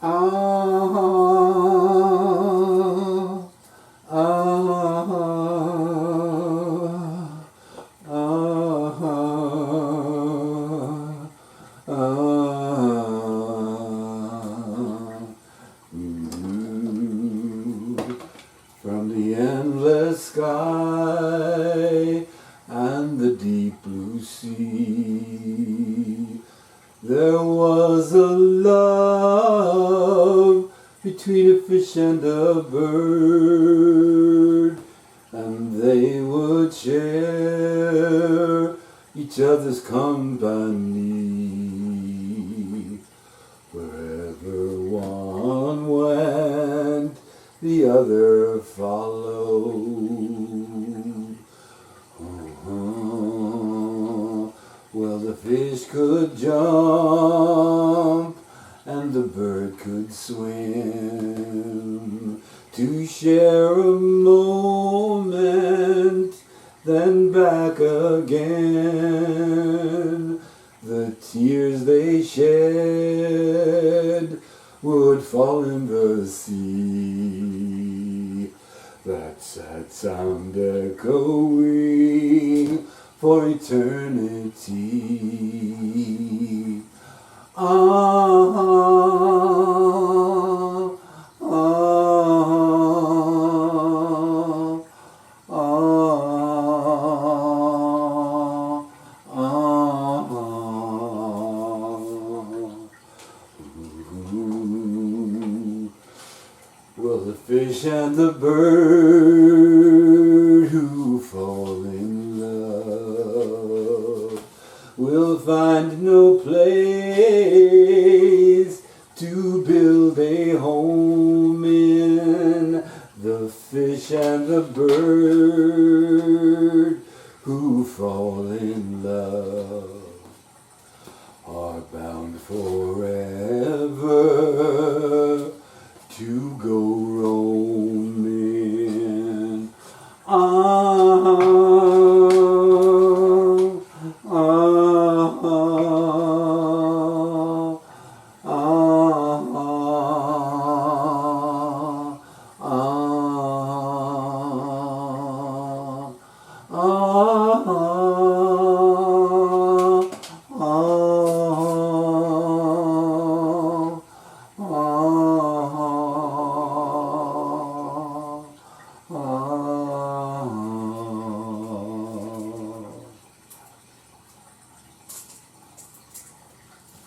Ah, ah, ah, ah. From the endless sky and the deep blue sea, there was a love between a fish and a bird, and they would share each other's company. Wherever one went, the other followed. Well, the fish could jump and the bird could swim to share a moment, then back again. The tears they shed would fall in the sea. That sad sound echoing for eternity. Ah, ah, ah, ah. Well, the fish and the bird who fall in love will find no place to build a home in. The fish and the bird who fall in love are bound forever